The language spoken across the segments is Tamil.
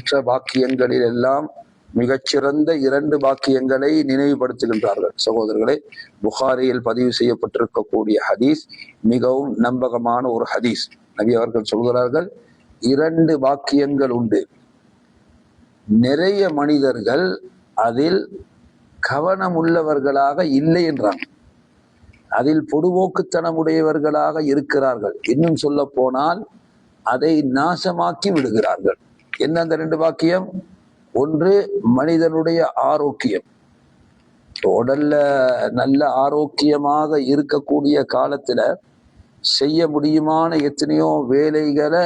பெற்ற பாக்கியங்களில் எல்லாம் மிகச்சிறந்த 2 பாக்கியங்களை நினைவுபடுத்துகின்றார்கள். சகோதரர்களே, புகாரியில் பதிவு செய்யப்பட்டிருக்கக்கூடிய ஹதீஸ் மிகவும் நம்பகமான ஒரு ஹதீஸ். நபி அவர்கள் சொல்கிறார்கள், 2 பாக்கியங்கள் உண்டு. நிறைய மனிதர்கள் அதில் கவனம் உள்ளவர்களாக இல்லை என்றாங்க. அதில் பொடுபோக்குத்தனமுடையவர்களாக இருக்கிறார்கள். இன்னும் சொல்ல போனால் அதை நாசமாக்கி விடுகிறார்கள். என்ன அந்த 2 பாக்கியம்? ஒன்று, மனிதனுடைய ஆரோக்கியம். உடல்ல நல்ல ஆரோக்கியமாக இருக்கக்கூடிய காலத்துல செய்ய முடியுமான எத்தனையோ வேலைகளை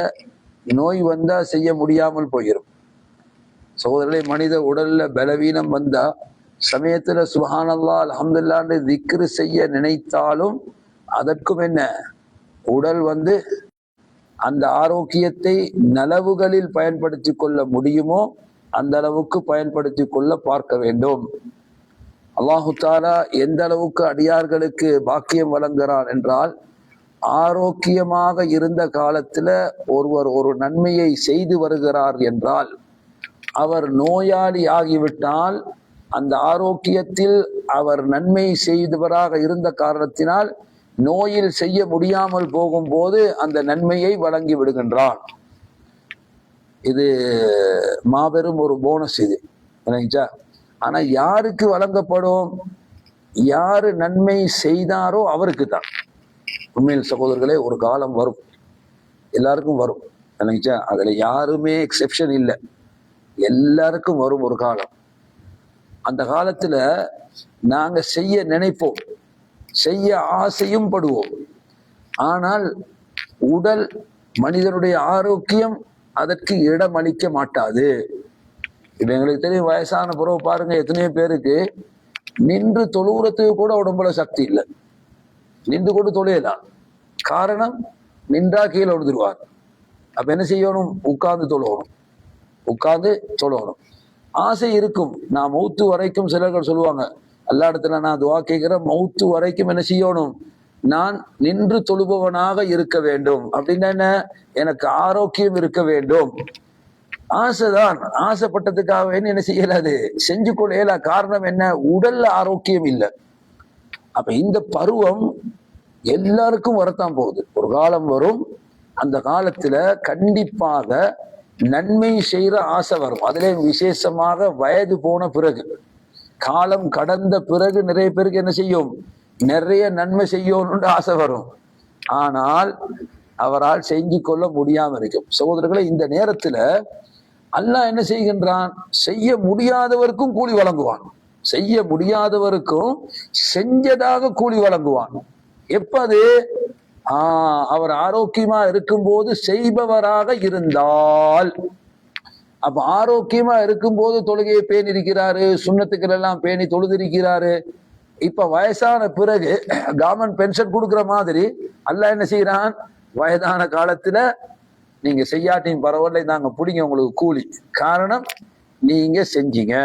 நோய் வந்தா செய்ய முடியாமல் போயிடும். சகோதரர்களே, மனித உடல்ல பலவீனம் வந்தா சமயத்துல சுப்ஹானல்லாஹ் அல்ஹம்துலில்லாஹ்னு திக்ரு செய்ய நினைத்தாலும் அதற்கும் என்ன, உடல் அந்த ஆரோக்கியத்தை நலவுகளில் பயன்படுத்தி கொள்ள முடியுமோ அந்த அளவுக்கு பயன்படுத்தி கொள்ள பார்க்க வேண்டும். அல்லாஹு தஆலா எந்த அளவுக்கு அடியார்களுக்கு பாக்கியம் வழங்குகிறான் என்றால், ஆரோக்கியமாக இருந்த காலத்துல ஒருவர் ஒரு நன்மையை செய்து வருகிறார் என்றால், அவர் நோயாளி ஆகிவிட்டால் அந்த ஆரோக்கியத்தில் அவர் நன்மை செய்தவராக இருந்த காரணத்தினால் நோயில் செய்ய முடியாமல் போகும்போது அந்த நன்மையை வழங்கி விடுகின்றான். இது மாபெரும் ஒரு போனஸ். இது நினைச்சா, ஆனா யாருக்கு வழங்கப்படும்? யாரு நன்மை செய்தாரோ அவருக்கு தான். உண்மையில் சகோதரர்களே, ஒரு காலம் வரும், எல்லாருக்கும் வரும். நினைச்சா, அதுல யாருமே எக்ஸெப்ஷன் இல்லை, எல்லாருக்கும் வரும் ஒரு காலம். அந்த காலத்துல நாங்க செய்ய நினைப்போம், செய்ய ஆசையும் படுவோம். ஆனால் உடல், மனிதனுடைய ஆரோக்கியம் அதற்கு இடம் அளிக்க மாட்டாது. இப்ப எங்களுக்கு தெரியும், வயசான பிறகு பாருங்க, எத்தனையோ பேருக்கு நின்று தொழுகிறதுக்கு கூட உடம்புல சக்தி இல்லை. நின்று கொண்டு தொழையலாம். காரணம், நின்றா கீழே விழுந்துருவார். அப்ப என்ன செய்யணும்? உட்கார்ந்து தொழணும், உட்கார்ந்து தொழணும். ஆசை இருக்கும். நான் மௌத்து வரைக்கும், சிலர்கள் சொல்லுவாங்க, எல்லா இடத்துல நான் துவா கேட்கிறேன், மௌத்து வரைக்கும் என்ன செய்யணும்? நான் நின்று தொழுபவனாக இருக்க வேண்டும். அப்படின்னா என்ன? எனக்கு ஆரோக்கியம் இருக்க வேண்டும். ஆசைதான். ஆசைப்பட்டதுக்காக என்ன செய்யலாது? செஞ்சு கொள்ள. காரணம் என்ன? உடல்ல ஆரோக்கியம் இல்லை. அப்ப இந்த பருவம் எல்லாருக்கும் வரத்தான் போகுது. ஒரு காலம் வரும், அந்த காலத்துல கண்டிப்பாக நன்மை செய்யற ஆசை வரும். அதுல விசேஷமாக வயது போன பிறகு, காலம் கடந்த பிறகு நிறைய பேருக்கு என்ன செய்யும்? நிறைய நன்மை செய்யணும்னு ஆசை வரும். ஆனால் அவரால் செஞ்சு கொள்ள முடியாம இருக்கும். சகோதரர்களை, இந்த நேரத்துல அல்லாஹ் என்ன செய்கின்றான்? செய்ய முடியாதவருக்கும் கூலி வழங்குவான். செய்ய முடியாதவருக்கும் செஞ்சதாக கூலி வழங்குவான். எப்ப அது? அவர் ஆரோக்கியமா இருக்கும்போது செய்பவராக இருந்தால். அப்ப ஆரோக்கியமா இருக்கும்போது தொழுகையை பேணி இருக்கிறாரு, சுண்ணத்துக்கள் எல்லாம் பேணி தொழுதிருக்கிறாரு. இப்ப வயசான பிறகு கவர்மெண்ட் பென்ஷன் கொடுக்குற மாதிரி அல்லாஹ் என்ன செய்யறான்? வயதான காலத்துல நீங்க செய்யாட்டியும் பரவாயில்லை, நாங்க பிடிங்க உங்களுக்கு கூலி. காரணம், நீங்க செஞ்சீங்க.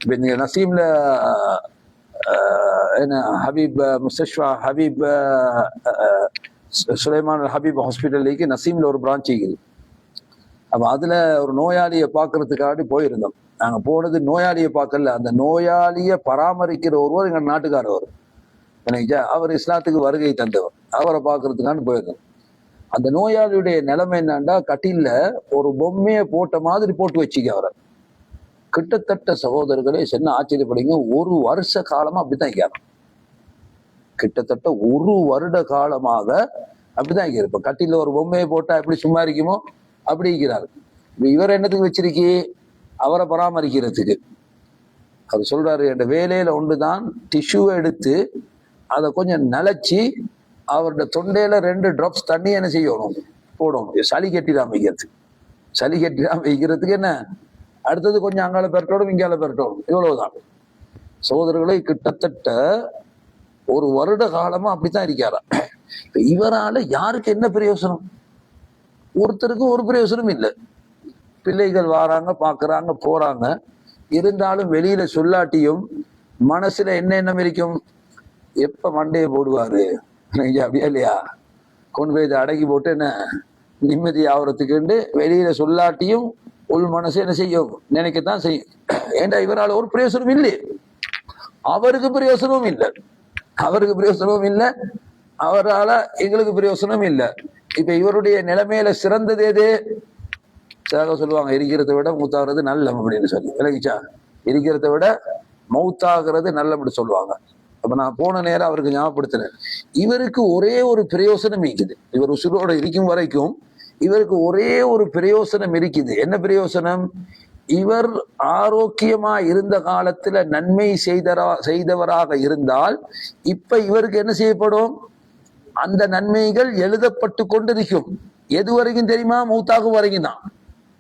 இப்ப நீங்க நசீம்ல என்ன ஹபீப் முஸ்தஷ்வா ஹபீப் சுலைமான் ஹபீப் ஹாஸ்பிட்டலுக்கு நசீம்ல ஒரு பிரான்ச் இருக்குது. அப்ப அதுல ஒரு நோயாளியை பார்க்கறதுக்காண்டி போயிருந்தோம். நாங்க போனது நோயாளியை பார்க்கல, அந்த நோயாளியை பராமரிக்கிற ஒருவர் எங்க நாட்டுக்காரவர். எனக்கு அவர் இஸ்லாத்துக்கு வருகை தந்தவர். அவரை பார்க்கறதுக்காண்டி போயிருந்தோம். அந்த நோயாளியுடைய நிலைமை என்னன்னா, கட்டில ஒரு பொம்மையை போட்ட மாதிரி போட்டு வச்சுக்க அவரை. கிட்டத்தட்ட சகோதரர்களே, என்ன ஆச்சரியப்படுங்க, 1 வருஷ காலமா அப்படித்தான் இருக்கிறார். கிட்டத்தட்ட 1 வருட காலமாக அப்படிதான் இருக்கிறார். இப்ப கட்டில ஒரு பொம்மையை போட்டா எப்படி சும்மா இருக்குமோ அப்படி இருக்கிறார். இவர் என்னத்துக்கு வச்சிருக்கி? அவரை பராமரிக்கிறதுக்கு. அவர் சொல்றாரு, என் வேலையில ஒன்றுதான் டிஷ்யூவை எடுத்து அதை கொஞ்சம் நனைச்சி அவருடைய தொண்டையில 2 drops தண்ணி என்ன செய்யணும்? போடணும். சளி கட்டிடாம வைக்கிறதுக்கு. சளி கட்டிடாம வைக்கிறதுக்கு என்ன, அடுத்தது கொஞ்சம் அங்கால பெரட்டோடும் இங்கால பெரட்டோடும், இவ்வளவுதான். சகோதரர்களை, கிட்டத்தட்ட 1 வருட காலமா அப்படித்தான் இருக்காரா. இவரால யாருக்கு என்ன பிரயோசனம்? ஒருத்தருக்கும் ஒரு பிரயோசனம் இல்லை. பிள்ளைகள் வாராங்க, பாக்குறாங்க, போறாங்க. இருந்தாலும் வெளியில சொல்லாட்டியும் மனசுல என்ன எண்ணம் இருக்கும்? எப்ப மண்டையை போடுவாரு அப்படியா இல்லையா? கொண்டு போய் இதை அடக்கி போட்டு என்ன நிம்மதி ஆகுறதுக்குண்டு வெளியில சொல்லாட்டியும் உள் மனசு என்ன செய்யும், நினைக்கத்தான் செய்யும். ஏண்டா இவரால் ஒரு பிரயோசனம் இல்லை, அவருக்கு பிரயோசனமும் இல்லை, அவருக்கு பிரயோசனமும் இல்லை, அவரால் எங்களுக்கு பிரயோசனம் இல்லை. இப்ப இவருடைய நிலைமையில சிறந்தது எது? சொல்லுவாங்க, இருக்கிறத விட மூத்தாகிறது நல்ல அப்படின்னு சொல்லி, விலகிச்சா, இருக்கிறத விட மௌத்தாகிறது நல்ல அப்படி சொல்லுவாங்க. அப்ப நான் போன நேரம் அவருக்கு ஞாபகப்படுத்தினேன், இவருக்கு ஒரே ஒரு பிரயோசனம் இருக்குது, இவர் உசுரோட இருக்கும் வரைக்கும் இவருக்கு ஒரே ஒரு பிரயோசனம் இருக்குது. என்ன பிரயோசனம்? இவர் ஆரோக்கியமா இருந்த காலத்துல நன்மை செய்தவராக இருந்தால் இப்ப இவருக்கு என்ன செய்யப்படும்? அந்த நன்மைகள் எழுதப்பட்டு கொண்டிருக்கும். எது வரைக்கும் தெரியுமா? மௌத்தாகும் வரைக்கும் தான்.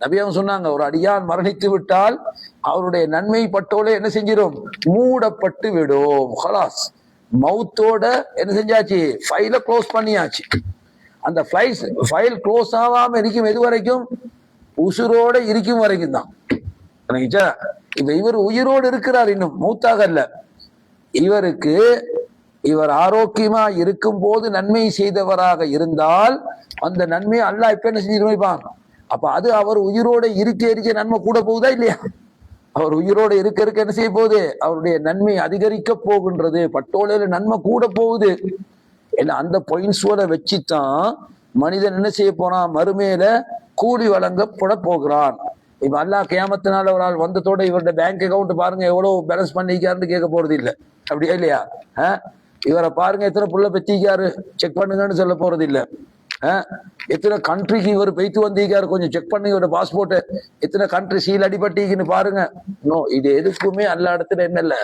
நபியாவும் சொன்னாங்க, ஒரு அடியான் மரணித்து விட்டால் அவருடைய நன்மை பட்டோல என்ன செஞ்சிடும்? மூடப்பட்டு விடும். ஹலாஸ், மௌத்தோட என்ன செஞ்சாச்சு? ஃபைல க்ளோஸ் பண்ணியாச்சு. அந்த ஃபைல் க்ளோஸ் ஆகாம இருக்கும் எது வரைக்கும்? உசுரோட இருக்கும் வரைக்கும் தான். இப்ப இவர் உயிரோடு இருக்கிறார், இன்னும் மௌத்தாக அல்ல. இவர் ஆரோக்கியமா இருக்கும் போது நன்மை செய்தவராக இருந்தால் அந்த நன்மையை அல்லாஹ் இப்ப என்ன செஞ்சிருப்பான்? அப்ப அது அவர் உயிரோட இருக்க நன்மை கூட போகுதா இல்லையா? அவர் உயிரோட இருக்க என்ன செய்ய போகுது? அவருடைய நன்மை அதிகரிக்க போகின்றது, பட்டோலையில நன்மை கூட போகுது. அந்த பாயிண்ட்ஸோட வச்சுதான் மனிதன் என்ன செய்ய போறான்? மறுமையில கூலி வழங்கப்பட போகிறான். இப்ப அல்லாஹ் கியாமத்தினால ஒரு ஆள் வந்ததோட இவருடைய பேங்க் அக்கௌண்ட் பாருங்க எவ்வளவு பேலன்ஸ் பண்ணிக்காருன்னு கேட்க போறது இல்லை, அப்படியா இல்லையா? இவரை பாருங்க எத்தனை புள்ள பெற்றிக்காரு செக் பண்ணுங்கன்னு சொல்ல போறது இல்லை. எத்தனை கண்ட்ரிக்கு இவர் பெய்த்து வந்திருக்காரு கொஞ்சம் செக் பண்ணி இவரோட பாஸ்போர்ட் எத்தனை கண்ட்ரி சீல் அடிபட்டிக்குன்னு பாருங்க. நோ, இது எதுக்குமே அல்ல இடத்துல என்னல்ல,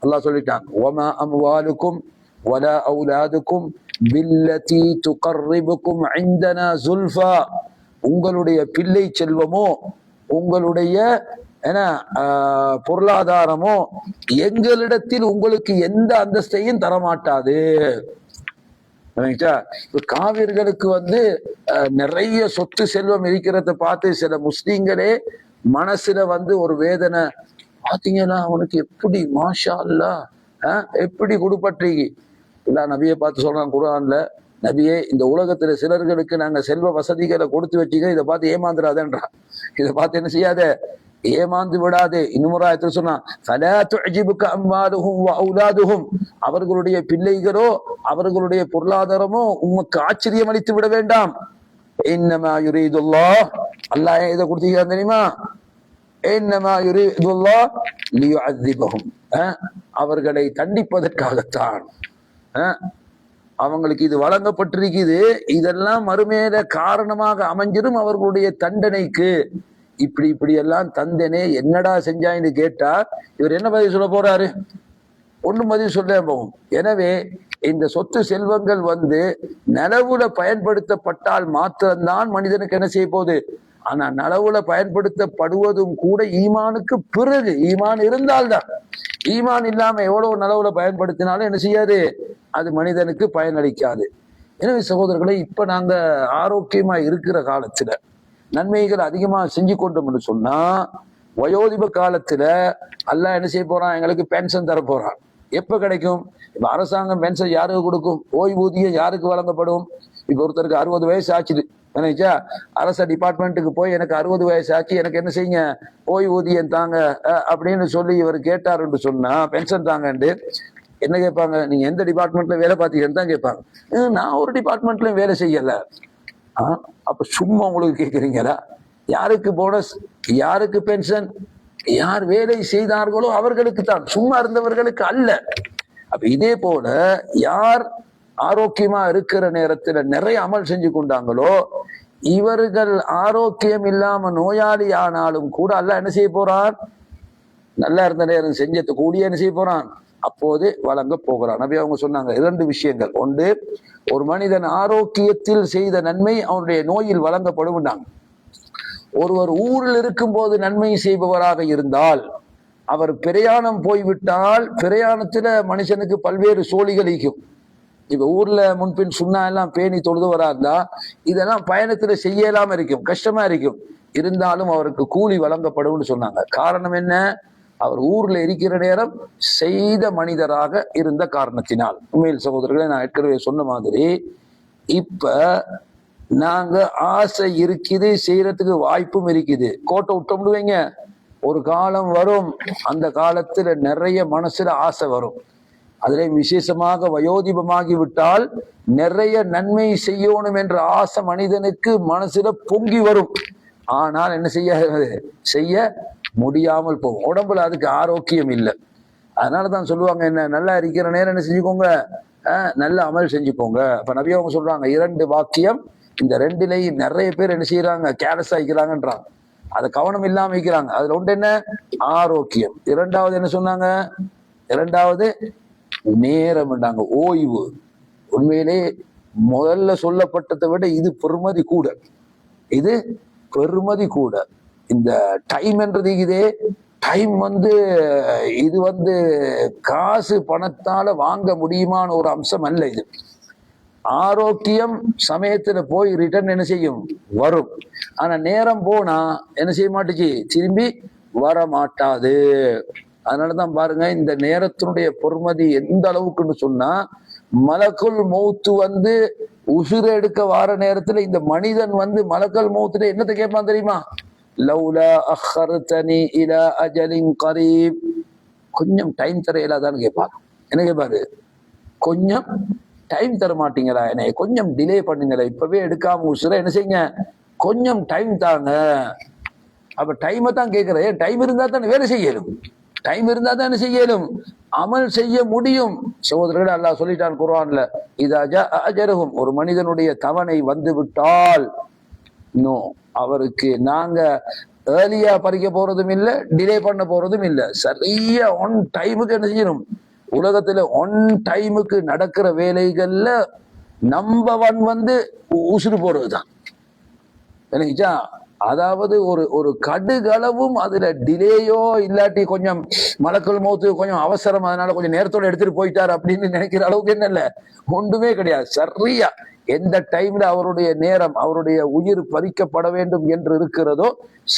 அல்லாஹ் சொல்லிட்டான், வமா அம்வாலுக்கும் வலா அவுலாதுக்கும் பில்லதி துகர்ரிபுக்கும் இந்தனா ஸுல்ஃபா. உங்களுடைய பிள்ளை செல்வமோ இப்ப பொருளாதாரமோ எங்களிடத்தில் உங்களுக்கு எந்த அந்தஸ்தையும் தரமாட்டாது. காவிர்களுக்கு நிறைய சொத்து செல்வம் இருக்கிறத பார்த்து சில முஸ்லீம்களே மனசுல ஒரு வேதனை. பாத்தீங்கன்னா அவனுக்கு எப்படி மாஷா அல்லாஹ் எப்படி கொடுப்பட்டீங்க இல்ல. நபியை பார்த்து சொல்றான் குர்ஆன்ல, நபியே இந்த உலகத்துல சிலர்களுக்கு நாங்க செல்வ வசதிகளை கொடுத்து வச்சுக்க, இதை பார்த்து ஏமாந்துடாதேன்றான். இதை பார்த்து என்ன செய்யாத, ஏமாந்து விடாதே. இன்னும் சொன்னா, ஃபலா துஅஜிபுக அம்வாலுஹும் வ அவுலாதுஹும், அவர்களுடைய பிள்ளைகளோ அவர்களுடைய பொருளாதாரமோ உமக்கு ஆச்சரியம் அளித்து விட வேண்டாம். இன்னமா யுரீதுல்லாஹ், அல்லாஹ் இதை கொடுத்தீங்க தெரியுமா? இன்னமா யுரீதுல்லாஹ் லியுஅذிபஹும், அவர்களை தண்டிப்பதற்காகத்தான் அவங்களுக்கு இது வழங்கப்பட்டிருக்குது. இதெல்லாம் மறுமையில காரணமாக அமைஞ்சிடும் அவர்களுடைய தண்டனைக்கு. இப்படி எல்லாம் தந்தனே என்னடா செஞ்சாயின்னு கேட்டா இவர் என்ன பதில் சொல்ல போறாரு? ஒண்ணும் பதில் சொல்ல போகும். எனவே இந்த சொத்து செல்வங்கள் நலவுல பயன்படுத்தப்பட்டால் மாத்திரம்தான் மனிதனுக்கு என்ன செய்ய போகுது. ஆனா நலவுல பயன்படுத்தப்படுவதும் கூட ஈமானுக்கு பிறகு, ஈமான் இருந்தால்தான். ஈமான் இல்லாம எவ்வளவு நலவுல பயன்படுத்தினாலும் என்ன செய்யாது, அது மனிதனுக்கு பயனளிக்காது. எனவே சகோதரர்களை, இப்ப நாங்க ஆரோக்கியமா இருக்கிற காலத்துல நன்மைகள் அதிகமா செஞ்சு கொண்டோம்னு சொன்னா, வயோதிப காலத்துல அல்லாஹ் என்ன செய்ய போறான்? எங்களுக்கு பென்ஷன் தர போறான். எப்ப கிடைக்கும்? இப்ப அரசாங்கம் பென்ஷன் யாருக்கு கொடுக்கும்? ஓய்வூதியம் யாருக்கு வழங்கப்படும்? இப்ப ஒருத்தருக்கு 60 வயசு ஆச்சுது நினைச்சா, அரச டிபார்ட்மெண்ட்டுக்கு போய் எனக்கு 60 வயசு ஆச்சு, எனக்கு என்ன செய்யுங்க, ஓய்வூதியம் தாங்க அப்படின்னு சொல்லி இவர் கேட்டாருன்னு சொன்னா, பென்ஷன் தாங்கன்னு என்ன கேட்பாங்க? நீங்க எந்த டிபார்ட்மெண்ட்ல வேலை பார்த்தீங்கன்னு தான் கேட்பாங்க. நான் ஒரு டிபார்ட்மெண்ட்லயும் வேலை செய்யல. அப்ப சும்மா உங்களுக்கு கேட்குறீங்களா? யாருக்கு போனஸ், யாருக்கு பென்ஷன்? யார் வேலை செய்தார்களோ அவர்களுக்கு தான், சும்மா இருந்தவர்களுக்கு அல்ல. அப்ப இதே போல யார் ஆரோக்கியமா இருக்கிற நேரத்துல நிறைய அமல் செஞ்சு கொண்டாங்களோ, இவர்கள் ஆரோக்கியம் இல்லாம நோயாளி ஆனாலும் கூட அல்லாஹ் என்ன செய்ய போறான்? நல்லா இருந்த நேரம் செஞ்சது கூடிய என்ன செய்ய போறான்? அப்போது வழங்க போகிறான். நபி அவங்க சொன்னாங்க 2 விஷயங்கள். ஒன்று, ஒரு மனிதன் ஆரோக்கியத்தில் செய்த நன்மை அவனுடைய நோயில் வழங்கப்படும். ஒருவர் ஊரில் இருக்கும் போது நன்மை செய்பவராக இருந்தால், அவர் பிரயாணம் போய்விட்டால் பிரயாணத்துல மனுஷனுக்கு பல்வேறு சோழிகள் இருக்கும். இப்ப ஊர்ல முன்பின் சுண்ணா எல்லாம் பேணி தொழுதுவரா இருந்தா இதெல்லாம் பயணத்துல செய்யலாம இருக்கும், கஷ்டமா இருக்கும். இருந்தாலும் அவருக்கு கூலி வழங்கப்படும் சொன்னாங்க. காரணம் என்ன? அவர் ஊர்ல இருக்கிற நேரம் செய்த மனிதராக இருந்த காரணத்தினால். உண்மையில் சகோதரர்களை, நான் ஏற்கனவே சொன்ன மாதிரி இப்ப நாங்க ஆசை இருக்குது, செய்யறதுக்கு வாய்ப்பும் இருக்குது. கோட்டை விட்டோம்டுவீங்க, ஒரு காலம் வரும், அந்த காலத்துல நிறைய மனசுல ஆசை வரும். அதுல விசேஷமாக வயோதிபமாகி விட்டால் நிறைய நன்மை செய்யணும் என்ற ஆசை மனிதனுக்கு மனசுல பொங்கி வரும். ஆனால் என்ன செய்ய முடியாமல் போகும். உடம்புல அதுக்கு ஆரோக்கியம் இல்லை. அதனாலதான் சொல்லுவாங்க, என்ன நல்லா இருக்கிற நேரம் என்ன செஞ்சுக்கோங்க, நல்ல அமல் செஞ்சுக்கோங்க. அப்ப நபி அவங்க சொல்றாங்க, 2 வாக்கியம், இந்த 2லயும் நிறைய பேர் என்ன செய்யறாங்க, கேர்லெஸ் ஆகிக்கிறாங்கன்றாங்க. அதை கவனம் இல்லாம வைக்கிறாங்க. அதுல ஒன்று என்ன, ஆரோக்கியம். 2வது என்ன சொன்னாங்க, 2வது நேரம், ஓய்வு. உண்மையிலே முதல்ல சொல்லப்பட்டதை விட இது பெருமதி கூட, இது பெருமதி கூட. இந்த டைம் என்றது இதே டைம் இது காசு பணத்தால வாங்க முடியுமான ஒரு அம்சம் அல்ல. இது ஆரோக்கியம் சமயத்துல போய் ரிட்டர்ன் என்ன செய்யும், வரும். ஆனா நேரம் போனா என்ன செய்ய மாட்டுச்சு, திரும்பி வர மாட்டாது. அதனாலதான் பாருங்க, இந்த நேரத்தினுடைய பொறுமதி எந்த அளவுக்குன்னு சொன்னா, மலக்குல் மௌத்து உசுர எடுக்க வார நேரத்துல இந்த மனிதன் மலக்கல் மௌத்துல என்னத்தை கேட்பான் தெரியுமா, லவ்லா அஹ்ஹர்தனி இலா அஜலின் கரீப், கொஞ்சம் டைம் தர இயலாதான்னு கேட்பாரு. என்ன கேட்பாரு, கொஞ்சம் டைம் தர மாட்டீங்களா, என்னை கொஞ்சம் டிலே பண்ணுங்களா, இப்பவே எடுக்காம உசுர என்ன செய்யுங்க, கொஞ்சம் டைம் தாங்க. அப்ப டைமை தான் கேட்கிறேன். டைம் இருந்தா தான் வேலை செய்யலும், டைம் இருந்தா தான் என்ன செய்யலும், அமல் செய்ய முடியும். சகோதரர்களே, அல்லாஹ் சொல்லிட்டான் குர்ஆன்ல, இதா ஜாஅ அஜலுஹும், ஒரு மனிதனுடைய தவணை வந்து விட்டால், அவருக்கு நாங்க ஏர்லியா பறிக்க போறதும் இல்லை, டிலே பண்ண போறதும் இல்லை. சரியா ஒன் டைமுக்கு என்ன செய்யணும். உலகத்துல ஒன் டைமுக்கு நடக்கிற வேலைகள்ல நம்பர் 1 உசுறு போறதுதான். நினைச்சா, அதாவது ஒரு கடுகளவும் அதுல டிலேயோ இல்லாட்டி கொஞ்சம் மலக்குல் மௌத்து கொஞ்சம் அவசரம், அதனால கொஞ்சம் நேரத்தோட எடுத்துட்டு போயிட்டார் அப்படின்னு நினைக்கிற அளவுக்கு என்ன இல்ல, ஒன்றுமே கிடையாது. சரியா எந்த டைம்ல அவருடைய நேரம், அவருடைய உயிர் பறிக்கப்பட வேண்டும் என்று இருக்கிறதோ,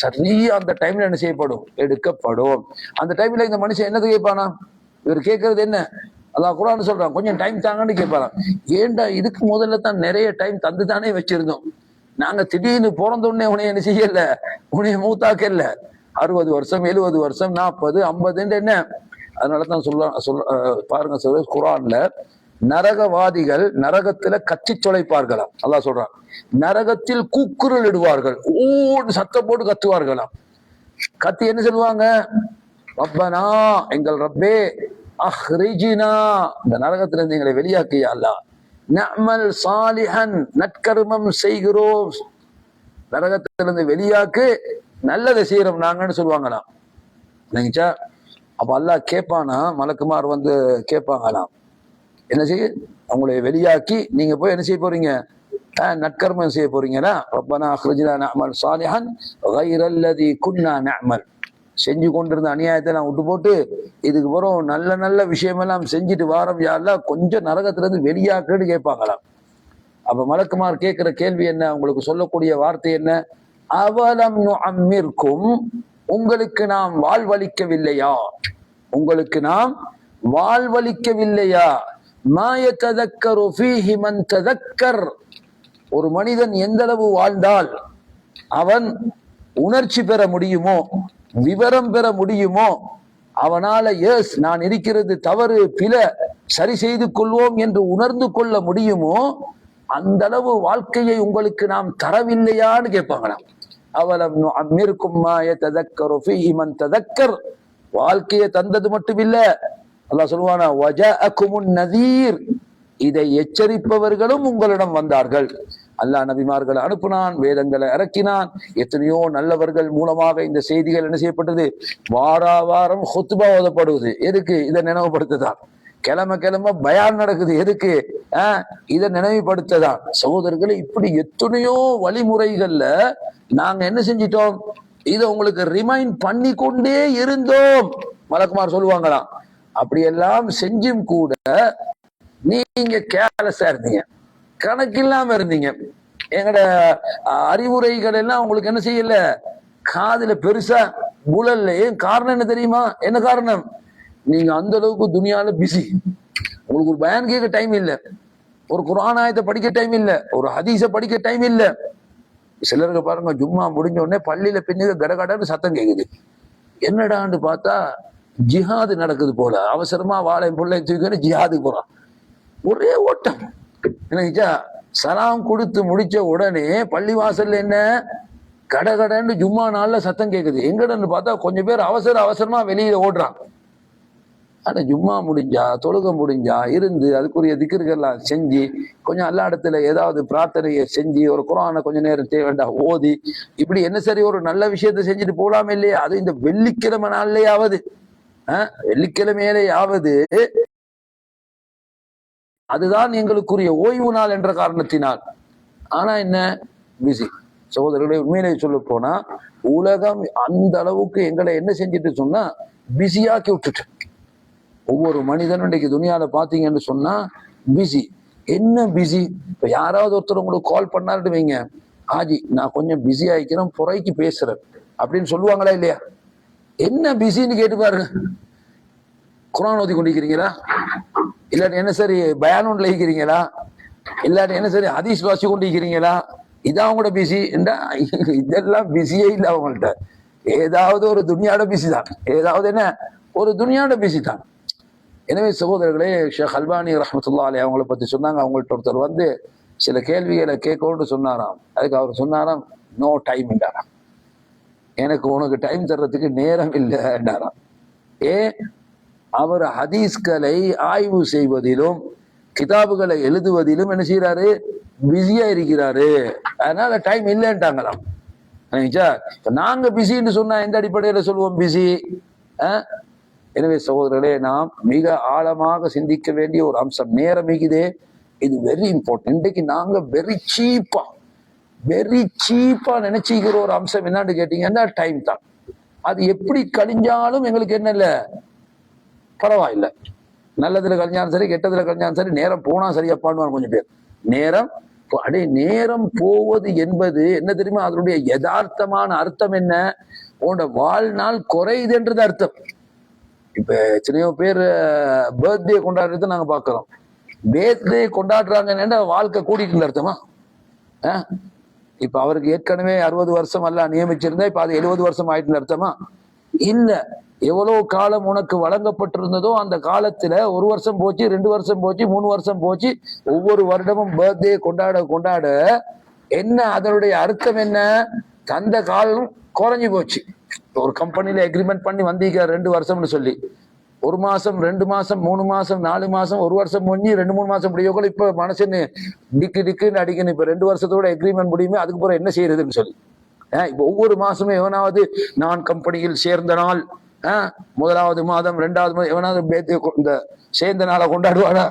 சரியா அந்த டைம்ல என்ன செய்யப்படும், எடுக்கப்படும். அந்த டைம்ல இந்த மனுஷன் என்னது கேட்பானா, இவர் கேட்கறது என்ன, அல்லாஹ் குர்ஆன் சொல்றான், கொஞ்சம் டைம் தாங்கன்னு கேட்பாராம். ஏண்டா, இதுக்கு முதல்ல தான் நிறைய டைம் தந்து தானே வச்சிருந்தோம். நாங்க திடீர்னு பிறந்தோடனே உனைய என்ன செய்யல, உனைய மூத்தாக்கல. 60 வருஷம் 70 வருஷம் 40 50 என்ன. அதனாலதான் பாருங்க சொல்ற குர்ஆன்ல, நரகவாதிகள் நரகத்துல கத்தி தொலைப்பார்களாம். அல்லாஹ் சொல்றான், நரகத்தில் கூக்குரல் இடுவார்கள், ஓடு சத்தம் போட்டு கத்துவார்களாம். கத்தி என்ன சொல்லுவாங்க, ரப்பனா, எங்கள் ரப்பே, அஹ்ரிஜினா, இந்த நரகத்துல இருந்து எங்களை வெளியாக்கியா அல்லாஹ், நஅமல் சாலிஹன், நற்கர்மம் செய்கிறோம், நரகத்திலிருந்து வெளியாக்கு, நல்லதை செய்யறோம் நாங்கன்னு சொல்லுவாங்களாம். நினைச்சா, அப்ப அல்லாஹ் கேட்பானா, மலக்குமார் கேட்பாங்களாம், என்ன செய்ய, அவங்களை வெளியாக்கி நீங்க போய் என்ன செய்ய போறீங்க, நற்கர்மம் செய்ய போறீங்களா. ரப்பனா அஹ்ரிஜ்னா நஅமல் சாலிஹன் கைரல்லதி குன்னா நஅமல், செஞ்சு கொண்டிருந்த அநியாயத்தை நான் விட்டு போட்டு இதுக்கு பிறகு நல்ல நல்ல விஷயமெல்லாம் செஞ்சுட்டு வாரம், யா அல்லாஹ் கொஞ்சம் நரகத்துல இருந்து வெளியாக்குன்னு கேட்பாங்களாம். அப்ப மலக்குமார் கேட்கிற கேள்வி என்ன, உங்களுக்கு சொல்லக்கூடிய வார்த்தை என்ன, அவலம் நுஅம்மிர்கும், உங்களுக்கு நாம் வாழ்வளிக்கவில்லையா, உங்களுக்கு நாம் வாழ்வளிக்கவில்லையா, மா யததக்கரு ஃபீஹி மன் ததக்கர், ஒரு மனிதன் எந்த அளவு வாழ்ந்தால் அவன் உணர்ச்சி பெற முடியுமோ, விவரம் பெற முடியுமோ, அவனால எஸ் நான் இருக்கிறது தவறு பிழ சரி செய்து கொள்வோம் என்று உணர்ந்து கொள்ள முடியுமோ, அந்த அளவு வாழ்க்கையை உங்களுக்கு நாம் தரவில்லையான்னு கேட்பாங்களாம். அவலம் நுஅம்மிர்கும் மா யததக்கரு ஃபீஹி மன் ததக்கர், வாழ்க்கையை தந்தது மட்டும் இல்ல, அல்லாஹ் சொல்வானா, வஜாஅகுமுன் நதீர், இதை எச்சரிப்பவர்களும் உங்களிடம் வந்தார்கள். அல்லாஹ் நபிமார்களை அனுப்பினான், வேதங்களை இறக்கினான், எத்தனையோ நல்லவர்கள் மூலமாக இந்த செய்திகள் என்ன செய்யப்பட்டது, வாரம் ஹுத்பா ஓதப்படுவது. எதுக்கு, இதை நினைவுபடுத்ததான். கிழமை பயான் நடக்குது, எதுக்கு, இதை நினைவுபடுத்ததான். சகோதரர்களை, இப்படி எத்தனையோ வழிமுறைகள்ல நாங்க என்ன செஞ்சிட்டோம், இதை உங்களுக்கு ரிமைண்ட் பண்ணி கொண்டே இருந்தோம். மலக்குமார் சொல்லுவாங்களாம், அப்படியெல்லாம் செஞ்சும் கூட நீங்க கேர்லெஸ்ஸா இருந்தீங்க, கணக்கில்லாம இருந்தீங்க. எங்கட அறிவுரைகள் எல்லாம் உங்களுக்கு என்ன செய்யல, காதுல பெருசா புலல்ல. ஏன் காரணம் என்ன தெரியுமா, என்ன காரணம், நீங்க அந்த அளவுக்கு துனியால பிஸி, உங்களுக்கு ஒரு பயான் கேட்க டைம் இல்லை. ஒரு குர்ஆன் ஆயத்தை படிக்க டைம் இல்ல, ஒரு ஹதீஸை படிக்க டைம் இல்ல. சிலருக்கு பாருங்க ஜும்மா முடிஞ்ச உடனே பள்ளியில பின்னுக்கு கடகடன்னு சத்தம் கேக்குது. என்னடான்னு பார்த்தா ஜிஹாது நடக்குது போல. அவசரமா வாழை பிள்ளை தூக்கி ஜிஹாதுக்கு போறான். ஒரே ஓட்டம். என்னச்சா சலாம் கொடுத்து முடிச்ச உடனே பள்ளிவாசல்ல என்ன கடகடன்னு ஜும்மா நாள்ல சத்தம் கேக்குது. எங்கடன்னு பார்த்தா கொஞ்சம் பேர் அவசரமா வெளியில ஓடுறான். ஆனா ஜும்மா முடிஞ்சா தொழுக முடிஞ்சா இருந்து அதுக்குரிய திக்ருகள்லாம் செஞ்சு கொஞ்சம் எல்லா இடத்துல ஏதாவது பிரார்த்தனையை செஞ்சு ஒரு குர்ஆனை கொஞ்ச நேரம் தேவைண்டா ஓதி இப்படி என்ன சரி ஒரு நல்ல விஷயத்த செஞ்சுட்டு போலாமே இல்லையா? அது இந்த வெள்ளிக்கிழமை நாள்லயாவது வெள்ளிக்கிழமையிலேயாவது அதுதான் எங்களுக்குரிய ஓய்வு நாள் என்ற காரணத்தினால். ஆனா என்ன பிஸி. சகோதரர்களே, உண்மையிலே சொல்ல போனா உலகம் அந்த அளவுக்கு எங்களை என்ன செஞ்சுட்டு சொன்னா பிஸியாக்கி விட்டுட்டு. ஒவ்வொரு மனிதனும் இன்றைக்கு துனியால பாத்தீங்கன்னு சொன்னா பிஸி. என்ன பிஸி? இப்ப யாராவது ஒருத்தர் உங்களுக்கு கால் பண்ணாருன்னு வைங்க, ஆஜி நான் கொஞ்சம் பிஸி ஆயிக்கிறேன் புறைக்கு பேசுறேன் அப்படின்னு சொல்லுவாங்களா இல்லையா? என்ன பிஸின்னு கேட்டு பாருங்க. குர்ஆன் ஓதி கொண்டிருக்கிறீங்களா? இல்லாட்டி என்ன சரி பயானூன்ல இருக்கிறீங்களா? இல்லாட்டி என்ன சரி ஹதீஸ் வாசி கொண்டிருக்கிறீங்களா? இதான் அவங்களோட பிஸி. இதெல்லாம் பிஸியே இல்லை அவங்கள்ட்ட. ஏதாவது ஒரு துனியாட பிஸி தான், ஏதாவது என்ன ஒரு துனியாட பிஸி தான். எனவே சகோதரர்களே, ஷேக் அல்பானி ரஹ்மத்துல்லாஹி அலைஹி அவங்கள பத்தி சொன்னாங்க. அவங்கள்ட்ட ஒருத்தர் வந்து சில கேள்விகளை கேட்கணும்னு சொன்னாராம். அதுக்கு அவர் சொன்னாராம், நோ டைம் என்றாராம். எனக்கு உனக்கு டைம் தர்றதுக்கு நேரம் இல்லைன்றாராம். அவர் ஹதீஸ்களை ஆய்வு செய்வதிலும் கிதாபுகளை எழுதுவதிலும் என்ன செய்யறாரு? பிஸியா இருக்கிறாரு. அதனால டைம் இல்லைன்ட்டாங்களாம். நாங்க பிஸின்னு சொன்னா எந்த அடிப்படையில சொல்லுவோம் பிஸி? எனவே சகோதரர்களே, நாம் மிக ஆழமாக சிந்திக்க வேண்டிய ஒரு அம்சம் நேரம் மிகுதே. இது வெரி இம்பார்ட்டன்ட். இன்றைக்கு நாங்க வெரி சீப்பா நினைச்சுக்கிற ஒரு அம்சம் என்னன்னு கேட்டீங்கன்னா டைம் தான். அது எப்படி கழிஞ்சாலும் எங்களுக்கு என்ன இல்லை பரவாயில்லை. நல்லதுல கழிஞ்சாலும் சரி கெட்டதுல கழிஞ்சாலும் சரி நேரம் போனா சரியாப்பான்னு கொஞ்சம் பேர். நேரம் போவது என்பது என்ன தெரியுமா? அதனுடைய யதார்த்தமான அர்த்தம் என்ன? உன்னோட வாழ்நாள் குறையுதுன்றது அர்த்தம். இப்ப எத்தனையோ பேர் பர்த்டே கொண்டாடுறது நாங்க பாக்குறோம். பர்த்டே கொண்டாடுறாங்கன்னா வாழ்க்கை கூட்டிட்டு அர்த்தமா? இப்ப அவருக்கு ஏற்கனவே 60 வருஷம் எல்லாம் நியமிச்சிருந்தா இப்ப அது 70 வருஷம் ஆயிட்டுன்னு அர்த்தமா? இல்ல. எவ்வளவு காலம் உனக்கு வழங்கப்பட்டிருந்ததோ அந்த காலத்துல 1 வருஷம் போச்சு, 2 வருஷம் போச்சு, 3 வருஷம் போச்சு. ஒவ்வொரு வருடமும் பர்த்டே கொண்டாட என்ன அதனுடைய அர்த்தம் என்ன? தந்த காலம் குறைஞ்சு போச்சு. ஒரு கம்பெனில எக்ரிமெண்ட் பண்ணி வந்தீங்க 2 வருஷம்னு சொல்லி 1 மாசம் 2 மாசம் 3 மாசம் 4 மாசம் 1 வருஷம் முடிஞ்சு 2-3 மாசம் முடியக்குள்ள இப்ப மனுஷன்னு டிக்குன்னு அடிக்கணும். இப்ப 2 வருஷத்தோட எக்ரிமெண்ட் முடியுமே, அதுக்கு பிறகு என்ன செய்யறதுன்னு சொல்லி இப்ப ஒவ்வொரு மாசமே எவனாவது நான் கம்பெனியில் சேர்ந்த நாள் 1வது மாதம் 2வது மாதம் எவனாவது இந்த சேர்ந்த நாளை கொண்டாடுவானா?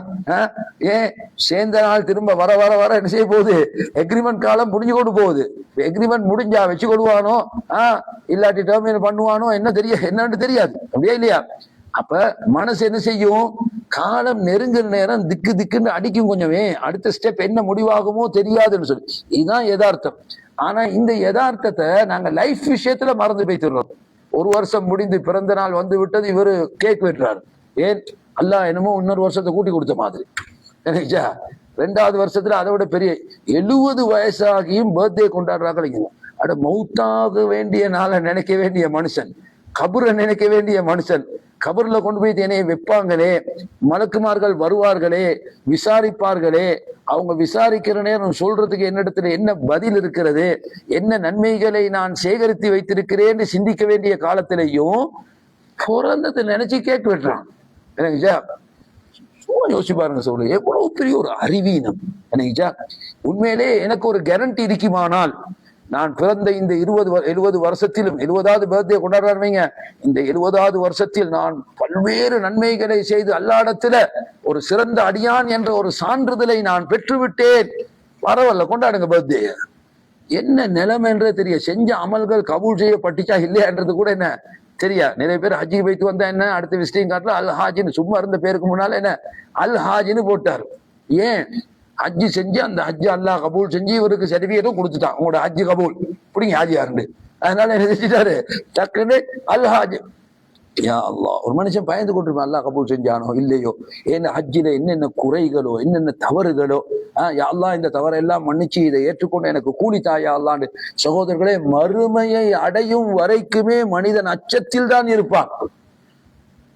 சேர்ந்த நாள் திரும்ப வர வர வர என்ன செய்ய போகுது? எக்ரிமெண்ட் காலம் முடிஞ்சு கொண்டு போகுது. எக்ரிமெண்ட் முடிஞ்சா வச்சு கொள்வானோ இல்லாட்டி டெர்மினேட் பண்ணுவானோ என்னன்னு தெரியாது. அப்படியே இல்லையா? அப்ப மனசு என்ன செய்யும்? காலம் நெருங்குற நேரம் திக்குன்னு அடிக்கும். கொஞ்சமே அடுத்த ஸ்டெப் என்ன முடிவாகுமோ தெரியாதுன்னு சொல்லி. இதுதான் யதார்த்தம். ஆனா இந்த யதார்த்தத்தை நாங்க லைஃப் விஷயத்துல மறந்து போய்த்துறோம். 1 வருஷம் முடிந்து பிறந்த நாள் வந்து விட்டது, இவரு கேக் வெட்டுறாரு. ஏன்? அல்லாஹ் என்னமோ இன்னொரு வருஷத்தை கூட்டி கொடுத்த மாதிரி. 2வது வருஷத்துல அதை விட பெரிய 70 வயசாகியும் பர்த்டே கொண்டாடுறாங்க. அட மௌத்தாக வேண்டிய நாளை நினைக்க வேண்டிய மனுஷன், கபரை நினைக்க வேண்டிய மனுஷன், கபர்ல கொண்டு போய் என்னைய வைப்பாங்களே, மலக்குமார்கள் வருவார்களே, விசாரிப்பார்களே, அவங்க விசாரிக்கிற நேரம் சொல்றதுக்கு என்னிடத்துல என்ன பதில் இருக்கிறது, என்ன நன்மைகளை நான் சேகரித்து வைத்திருக்கிறேன்னு சிந்திக்க வேண்டிய காலத்திலையும் பிறந்ததை நினைச்சு கேக் வெட்டுறான். எனக்கு யோசிச்சு பாருங்க சொல்லு, எவ்வளவு பெரிய ஒரு அறிவீனம். எனக்கு உண்மையிலே எனக்கு ஒரு கேரண்டி இருக்குமானால் நான் பிறந்த இந்த 70 வருஷத்திலும் 70வது பர்த்டே கொண்டாடுறாங்க. இந்த 70வது வருஷத்தில் நான் பல்வேறு நன்மைகளை செய்து அல்லாஹ்விடத்துல ஒரு சிறந்த அடியான் என்ற ஒரு சான்றிதழை நான் பெற்றுவிட்டேன். பரவாயில்ல, கொண்டாடுங்க பர்த்டே. என்ன நிலைமை என்றே தெரிய, செஞ்ச அமல்கள் கபூல் செய்யப்பட்டுச்சா இல்லையான்றது கூட என்ன தெரியா. நிறைய பேர் ஹஜ்ஜிக்கு போயிட்டு வந்தா என்ன அடுத்த விசிட்டிங் கார்டுல அல் ஹாஜின்னு சும்மா இருந்த பேருக்கு முன்னால என்ன அல் ஹாஜின்னு போட்டார். ஏன்? ஹஜ்ஜி செஞ்சு அந்த ஹஜ்ஜி அல்லாஹ் கபூல் செஞ்சு இவருக்கு சர்டிபிகேட்டும் கொடுத்துட்டான், உங்களோட ஹஜ்ஜி கபூல் பிடிங்க ஹாஜியாருண்டு. அதனால என்ன செஞ்சுட்டாரு? டக்குன்னு அல் ஹாஜ் யா அல்லாஹ், ஒரு மனுஷன் பயந்து கொண்டிருப்பான், அல்லாஹ் கபூல் செஞ்சானோ இல்லையோ, என்ன ஹஜ்ஜில என்னென்ன குறைகளோ என்னென்ன தவறுகளோ, யா அல்லாஹ் இந்த தவறெல்லாம் மன்னிச்சு இதை ஏற்றுக்கொண்டு எனக்கு கூலி தாயா அல்லாண்டு. சகோதரர்களே, மறுமையை அடையும் வரைக்குமே மனிதன் அச்சத்தில் தான் இருப்பான்.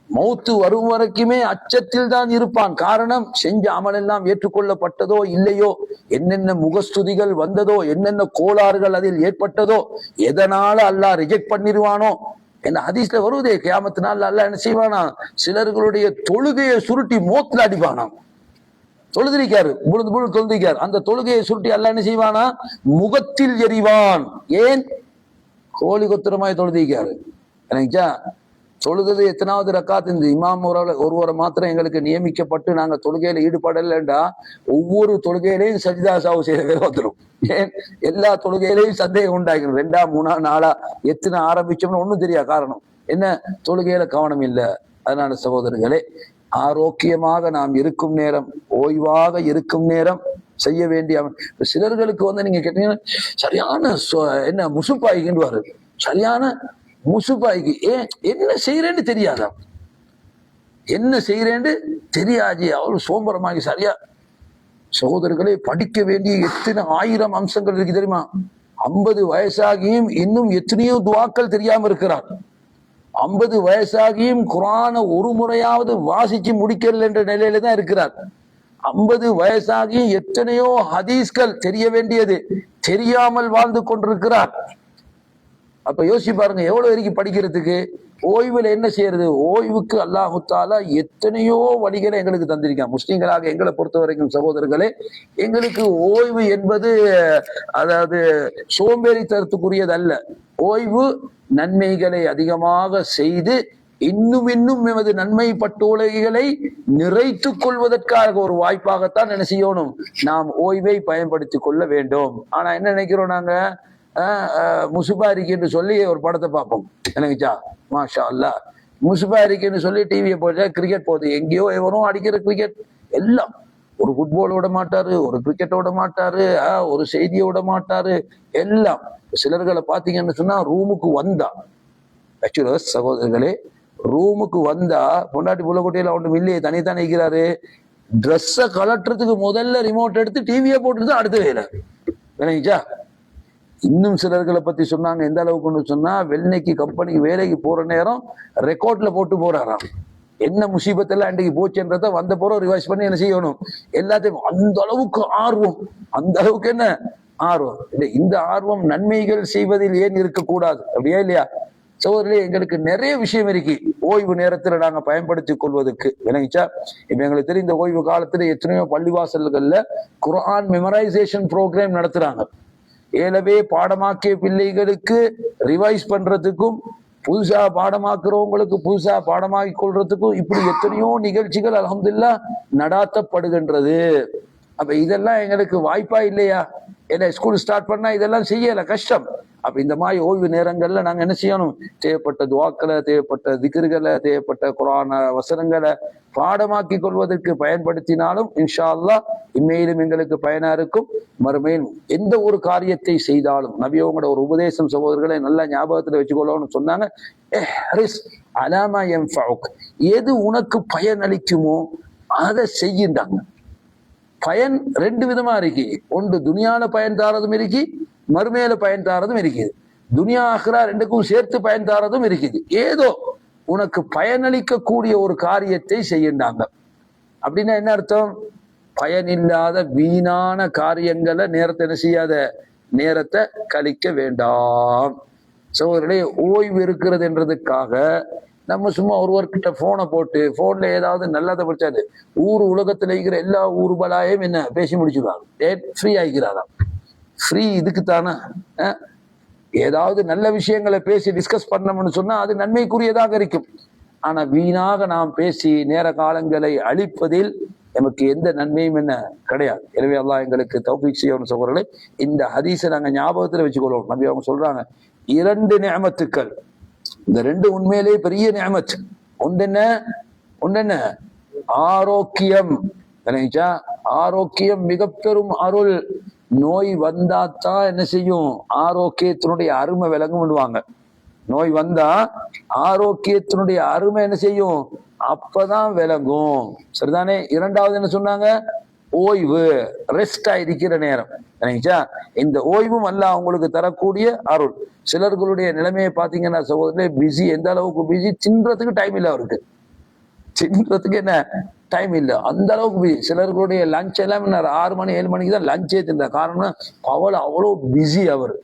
மௌத்து வரும் வரைக்குமே அச்சத்தில் தான் இருப்பான். காரணம், செஞ்ச அமலெல்லாம் ஏற்றுக்கொள்ளப்பட்டதோ இல்லையோ, என்னென்ன முகஸ்துதிகள் வந்ததோ, என்னென்ன கோளாறுகள் அதில் ஏற்பட்டதோ, எதனால அல்லாஹ் ரிஜெக்ட் பண்ணிடுவானோ. என்ன ஹதீஸ்ல வருவதே, கியாமத்து நாள் அல்லாஹ் என்ன செய்வானா, சிலர்களுடைய தொழுகையை சுருட்டி மோத்துல அடிப்பானாம். தொழுதிருக்காரு, பொழுது தொழுதிருக்காரு, அந்த தொழுகையை சுருட்டி அல்லாஹ் என்ன செய்வானா, முகத்தில் எறிவான். ஏன்? கோழி கொத்திரமாய் தொழுதிருக்காரு. எனக்குச்சா தொழுகிறது எத்தனாவது ரக்காத், இந்த இமாம் ஒருவரை மாத்திரம் எங்களுக்கு நியமிக்கப்பட்டு நாங்க தொழுகையில ஈடுபடலைண்டா ஒவ்வொரு தொழுகையிலையும் சஜிதா சாவு செய்ய வேலை வந்துடும். ஏன்? எல்லா தொழுகையிலையும் சந்தேகம் உண்டாக்கணும், 2ஆ 3ஆ 4ஆ எத்தனை ஆரம்பிச்சோம்னு ஒன்றும் தெரியாது. காரணம் என்ன? தொழுகையில கவனம் இல்லை. அதனால சகோதரர்களே, ஆரோக்கியமாக நாம் இருக்கும் நேரம், ஓய்வாக இருக்கும் நேரம் செய்ய வேண்டிய சிலர்களுக்கு நீங்க கேட்டீங்கன்னா சரியான என்ன முசுப்பாய்கின்றாரு, சரியான முசுப்பாய்க்கு. ஏன் என்ன செய்யறேன்னு தெரியாதா, என்ன செய்யறேன்னு தெரியாது, அவரு சோம்பரமாகி சரியா. சகோதரர்களே, படிக்க வேண்டிய எத்தனை 1000 அம்சங்கள் இருக்கு தெரியுமா? 50 வயசாகியும் இன்னும் எத்தனையோ துவாக்கள் தெரியாம இருக்கிறார். 50 வயசாகியும் குர்ஆனை ஒரு முறையாவது வாசிச்சு முடிக்கல என்ற நிலையில தான் இருக்கிறார். 50 வயசாகியும் எத்தனையோ ஹதீஸ்கள் தெரிய வேண்டியது தெரியாமல் வாழ்ந்து கொண்டிருக்கிறார். அப்ப யோசிச்சு பாருங்க, எவ்வளவு வரைக்கும் படிக்கிறதுக்கு. ஓய்வுல என்ன செய்யறது? ஓய்வுக்கு அல்லாஹு தஆலா எத்தனையோ வழிகளை எங்களுக்கு தந்திருக்கான். முஸ்லிம்களாக எங்களை பொறுத்த வரைக்கும் சகோதரர்களே, எங்களுக்கு ஓய்வு என்பது அதாவது சோம்பேறித்தனத்துக்குரியது அல்ல. ஓய்வு நன்மைகளை அதிகமாக செய்து இன்னும் எமது நன்மை பட்டோலைகளை நிறைத்துக் கொள்வதற்காக ஒரு வாய்ப்பாகத்தான் என்ன செய்யணும், நாம் ஓய்வை பயன்படுத்திக் கொள்ள வேண்டும். ஆனா என்ன நினைக்கிறோம் நாங்க, முசுபாரிக்கு சொல்லி ஒரு படத்தை பார்ப்போம். எனக்குச்சா மாஷா அல்லாஹ், முசுபாரிக்கு சொல்லி டிவியை போட்டா கிரிக்கெட் போகுது, எங்கேயோ எவரும் அடிக்கிற கிரிக்கெட் எல்லாம். ஒரு ஃபுட்பால் விட மாட்டாரு, ஒரு கிரிக்கெட் விட மாட்டாரு, ஒரு செய்தியை விட மாட்டாரு, எல்லாம். சிலர்களை பார்த்தீங்கன்னு சொன்னா ரூமுக்கு வந்தா, ஆக்சுவலா சகோதரர்களே, ரூமுக்கு வந்தா பொண்டாட்டி புள்ளக்குட்டியில ஒன்று இல்லையே, தனித்தானே இருக்கிறாரு. ட்ரெஸ்ஸை கலட்டுறதுக்கு முதல்ல ரிமோட் எடுத்து டிவியை போட்டுட்டு தான் அடுத்த வேலை. விளங்கிச்சா? இன்னும் சிலர்களை பத்தி சொன்னாங்க, எந்த அளவுக்கு சொன்னா, வெள்ளைக்கு கம்பெனிக்கு வேலைக்கு போற நேரம் ரெக்கார்ட்ல போட்டு போறாராம். என்ன முசீபத்தெல்லாம் அன்றைக்கு போச்சுன்றத வந்த போறோம் ரிவைஸ் பண்ணி என்ன செய்யணும், எல்லாத்தையும். அந்த அளவுக்கு ஆர்வம், அந்த அளவுக்கு என்ன ஆர்வம். இந்த ஆர்வம் நன்மைகள் செய்வதில் ஏன் இருக்கக்கூடாது? அப்படியா இல்லையா சகோதரர்களே? எங்களுக்கு நிறைய விஷயம் இருக்கு ஓய்வு நேரத்துல நாங்க பயன்படுத்திக் கொள்வதற்கு. விளங்கிச்சா? இப்ப எங்களுக்கு தெரிந்த ஓய்வு காலத்துல எத்தனையோ பள்ளிவாசல்கள்ல குர்ஆன் மெமரைசேஷன் ப்ரோக்ராம் நடத்துறாங்க. ஏலவே பாடமாக்கிய பிள்ளைகளுக்கு ரிவைஸ் பண்றதுக்கும், புதுசா பாடமாக்குறவங்களுக்கு புதுசா பாடமாக்கி கொள்றதுக்கும், இப்படி எத்தனையோ நிகழ்ச்சிகள் அல்ஹம்துலில்லாஹ் நடாத்தப்படுகின்றது. அப்ப இதெல்லாம் எங்களுக்கு வாய்ப்பா இல்லையா? ஏன்னா ஸ்கூல் ஸ்டார்ட் பண்ணா இதெல்லாம் செய்யல, கஷ்டம். அப்ப இந்த மாதிரி ஓய்வு நேரங்கள்ல நாங்க என்ன செய்யணும், தேவைப்பட்ட துவாக்களை, தேவைப்பட்ட திக்ருகளை, தேவைப்பட்ட குர்ஆன் வசனங்களை பாடமாக்கி கொள்வதற்கு பயன்படுத்தினாலும் இன்ஷா அல்லாஹ் இம்மையிலும் எங்களுக்கு பயனா இருக்கும், மறுமையில். எந்த ஒரு காரியத்தை செய்தாலும் நபி அவங்களோட ஒரு உபதேசம் சகோதரர்களை நல்லா ஞாபகத்துல வச்சுக்கொள்ளணும்னு சொன்னாங்க, அலாமா யன்ஃபஉக், எது உனக்கு பயன் அளிக்குமோ அதை செய்யுண்டாங்க. பயன் 2 விதமா இருக்கு. ஒன்று துனியால பயன் தாரதும் இருக்கு, மறுமையில பயன் தாரதும் இருக்குது. துனியா ஆகிரா ரெண்டுக்கும் சேர்த்து பயன் தாரதும் இருக்குது. ஏதோ உனக்கு பயனளிக்கக்கூடிய ஒரு காரியத்தை செய்யுண்டாங்க. அப்படின்னா என்ன அர்த்தம்? பயனில்லாத வீணான காரியங்களை நேரத்தை என்ன செய்யாத, நேரத்தை கழிக்க வேண்டாம். சகோதரர்களே, ஓய்வு இருக்கிறது என்றதுக்காக நம்ம சும்மா ஒருவர்கிட்ட போனை போட்டு போன்ல ஏதாவது நல்லதை படிச்சாது உலகத்துல இருக்கிற எல்லா ஊர்வலாயும் என்ன பேசி முடிச்சுக்காங்க, ஃப்ரீ ஆகிக்கிறாராம். ஃப்ரீ இதுக்கு தானே. ஏதாவது நல்ல விஷயங்களை பேசி டிஸ்கஸ் பண்ணணும்னு சொன்னா அது நன்மைக்குரியதாக இருக்கும். ஆனா வீணாக நாம் பேசி நேர காலங்களை அழிப்பதில் நமக்கு எந்த நன்மையும் என்ன கிடையாது. எனவே அல்லாஹ் எங்களுக்கு தௌஃபீக் செய்யணும் சகோதரர்களே. இந்த ஹதீஸை நாங்க ஞாபகத்துல வச்சுக்கொள்வோம். நபி அவங்க சொல்றாங்க, 2 நிஅமத்துக்கள், இந்த 2 உண்மையிலேயே பெரிய நிஅமத். ஒன்றென்ன? ஆரோக்கியம். ஆரோக்கியம் மிக பெரும் அருள். நோய் வந்தாத்தான் என்ன செய்யும், ஆரோக்கியத்தினுடைய அருமை விளங்கும் பண்ணுவாங்க. நோய் வந்தா ஆரோக்கியத்தினுடைய அருமை என்ன செய்யும், அப்பதான் விளங்கும். சரிதானே? இரண்டாவது என்ன சொன்னாங்க, ஓய்வு, ரெஸ்டா இருக்கிற நேரம். இந்த ஓய்வும் அல்லாஹ் உங்களுக்கு தரக்கூடிய அருள். சிலர்களுடைய நிலைமையை பாத்தீங்கன்னா சகோதரர்களே, பிஸி, எந்த அளவுக்கு பிஸி, சின்றதுக்கு டைம் இல்லை அவருக்கு. சின்றதுக்கு என்ன டைம் இல்லை, அந்த அளவுக்கு பிஸி. சிலர்களுடைய லஞ்ச் எல்லாம் 6 மணி 7 மணிக்கு தான் லஞ்சே தின்ற. காரணம் அவ்வளோ பிஸி அவர்.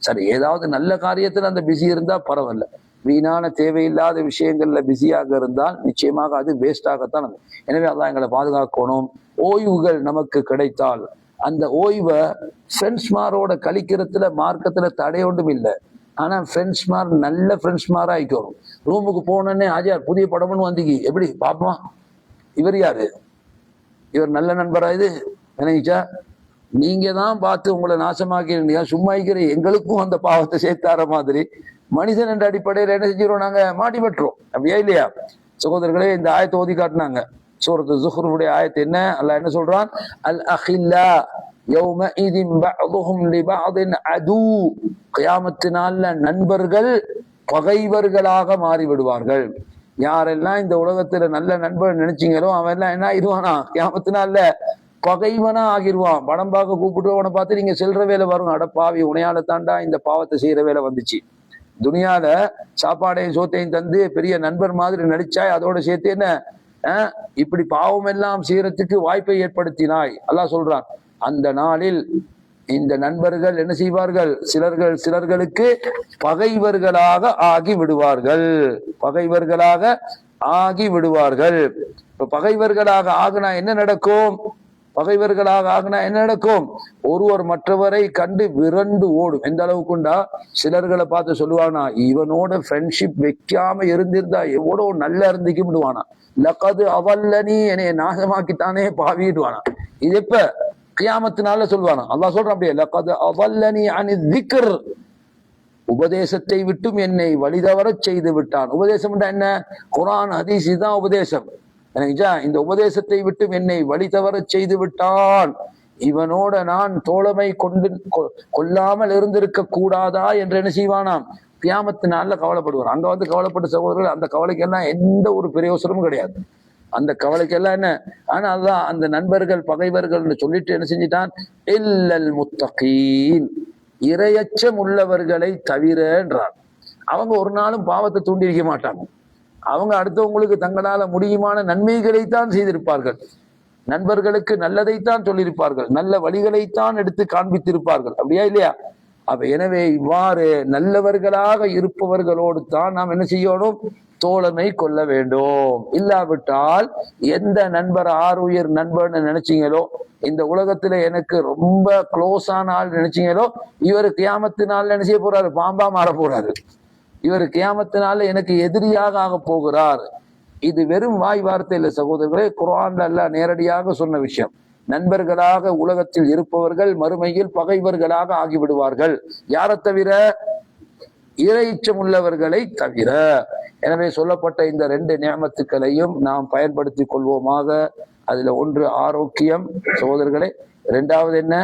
சரி, ஏதாவது நல்ல காரியத்துல அந்த பிஸி இருந்தா பரவாயில்ல. வீணான தேவையில்லாத விஷயங்கள்ல பிஸியாக இருந்தால் நிச்சயமாக அது வேஸ்ட் ஆகத்தான். எனவே அல்லாஹ் எங்களை பாதுகாக்கணும். ஓய்வுகள் நமக்கு கிடைத்தால் அந்த ஓய்வை ஃப்ரெண்ட்ஸ்மாரோட கழிக்கிறதுல மார்க்கத்துல தடை ஒன்றும் இல்லை. ஆனா ஃப்ரெண்ட்ஸ்மார் நல்ல ஃப்ரெண்ட்ஸ்மாரா ஆயிக்கணும். ரூமுக்கு போனோன்னே ஆஜார் புதிய படம்னு வந்தீங்க, எப்படி பாப்போம், இவர் யாரு, இவர் நல்ல நண்பரா, இது நினைச்சா நீங்க தான் பார்த்து உங்களை நாசமாக்கிறீங்க. சும்மா இருக்கிற எங்களுக்கும் அந்த பாவத்தை சேர்த்தார மாதிரி மனிதன் என்ற அடிப்படையில் என்ன செஞ்சிடும், நாங்க மாட்டி பெற்றோம். அப்படியா இல்லையா சகோதரர்களே? இந்த ஆயத்தை ஓதி காட்டினாங்க. சூரத்து ஸுஹ்ருடைய ஆயத்து என்ன, அல்லாஹ் என்ன சொல்றான், அல் அஹில்லா யௌமஇதின் பஅதுஹும் லிபஅதின் அது. கியாமத்து நாள்ல நண்பர்கள் பகைவர்களாக மாறிவிடுவார்கள். யாரெல்லாம் இந்த உலகத்துல நல்ல நண்பர் நினைச்சீங்களோ அவன் எல்லாம் என்ன ஆயிடுவானா, கியாமத்து நாள்ல பகைவனா ஆகிடுவான். படம் பார்க்க கூப்பிட்டு அவனை பார்த்து நீங்க செல்ற வேலை வரும், அடப்பாவி உனையால தாண்டா இந்த பாவத்தை செய்யற வேலை வந்துச்சு. துனியால சாப்பாடையும் சோத்தையும் தந்து பெரிய நண்பர் மாதிரி நடிச்சாய், அதோட சேர்த்து என்ன இப்படி பாவம் எல்லாம் செய்யறதுக்கு வாய்ப்பை ஏற்படுத்தினாய். அல்லாஹ் சொல்றான், அந்த நாளில் இந்த நண்பர்கள் என்ன செய்வார்கள், சிலர்களுக்கு பகைவர்களாக ஆகி விடுவார்கள். பகைவர்களாக ஆகி விடுவார்கள். இப்ப பகைவர்களாக ஆகுனா என்ன நடக்கும், பகைவர்களாக ஆகுனா என்ன நடக்கும், ஒருவர் மற்றவரை கண்டு விரண்டு ஓடும். எந்த அளவுக்குண்டா, சிலர்களை பார்த்து சொல்லுவானா, இவனோட ஃப்ரெண்ட்ஷிப் வைக்காம இருந்திருந்தா எவ்வளோ நல்லா இருந்துக்க விடுவானா, லக்கது அவல்லனி என்னைய நாசமாக்கித்தானே பாவிடுவானா. இது எப்ப, கியாமத்தினால சொல்லுவானா. அல்லாஹ் சொல்றான் அப்படியே, லக்கது அவல்லனி அனி திக்ர், உபதேசத்தை விட்டும் என்னை வழிதவர செய்து விட்டான். உபதேசம் என்ன, குர்ஆன் ஹதீஸ் தான் உபதேசம். இந்த உபதேசத்தை விட்டும் என்னை வழி தவற செய்து விட்டான், இவனோட நான் தோழமை கொள்ளாமல் இருந்திருக்க கூடாதா என்று என்ன செய்வானாம், கியாமத்து நாள்ல கவலைப்படுவார். அங்க வந்து கவலைப்பட்ட சகோதரர்கள், அந்த கவலைக்கெல்லாம் எந்த ஒரு பிரயோசனமும் கிடையாது. அந்த கவலைக்கெல்லாம் என்ன, ஆனா அதான் அந்த நண்பர்கள் பகைவர்கள் சொல்லிட்டு என்ன செஞ்சிட்டான், இல்லல் முத்தகீன், இரையச்சம் உள்ளவர்களை தவிர என்றான். அவங்க ஒரு நாளும் பாவத்தை தூண்டிருக்க மாட்டாங்க. அவங்க அடுத்தவங்களுக்கு தங்களால முடியுமான நன்மைகளைத்தான் செய்திருப்பார்கள், நண்பர்களுக்கு நல்லதைத்தான் சொல்லியிருப்பார்கள், நல்ல வழிகளைத்தான் எடுத்து காண்பித்திருப்பார்கள். அப்படியா இல்லையா? அப்ப எனவே இவ்வாறு நல்லவர்களாக இருப்பவர்களோடு தான் நாம் என்ன செய்யணும், தோழமை கொள்ள வேண்டும். இல்லாவிட்டால் எந்த நண்பர் ஆறுயிர் நண்பர்னு நினைச்சீங்களோ, இந்த உலகத்துல எனக்கு ரொம்ப க்ளோஸான ஆள் நினைச்சீங்களோ, இவரு கியாமத்து நாள்ல என்ன செய்ய போறாரு, பாம்பா மாற போறாரு. இவர் கியாமத்தினால எனக்கு எதிரியாக ஆக போகிறார். இது வெறும் வாய் வார்த்தை இல்லை சகோதரர்களே, குர்ஆன்ல அல்லாஹ் நேரடியாக சொன்ன விஷயம். நண்பர்களாக உலகத்தில் இருப்பவர்கள் மறுமையில் பகைவர்களாக ஆகிவிடுவார்கள். யாரை தவிர, இறைச்சம் உள்ளவர்களை தவிர. எனவே சொல்லப்பட்ட இந்த 2 நியமத்துக்களையும் நாம் பயன்படுத்தி கொள்வோமாக. அதுல ஒன்று ஆரோக்கியம் சகோதரர்களே, 2வது என்ன,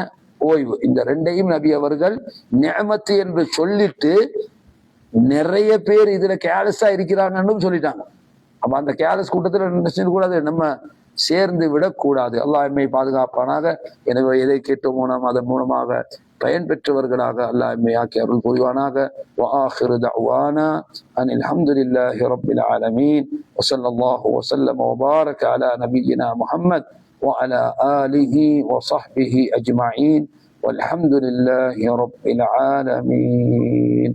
ஓய்வு. இந்த 2ஐயும் நபி அவர்கள் நியமத்து என்று சொல்லிட்டு நிறைய பேர் இதுல கேலஸா இருக்கிறாங்கன்னு சொல்லிட்டாங்க. அப்ப அந்த கேலஸ் கூட்டத்துல நினைச்சு கூடாது, நம்ம சேர்ந்து விடக்கூடாது. அல்லாஹ் எம்மை பாதுகாப்பானாக. எனவே எதை கேட்டோமோ நாம் அதன் மூலமாக பயன் பெற்றவர்களாக அல்லாஹ் எம்மை ஆக்கி அருள் புரிவானாக. وآخر دعوانا أن الحمد لله رب العالمين وصلى الله وسلم وبارك على نبينا محمد وعلى آله وصحبه أجمعين والحمد لله رب العالمين.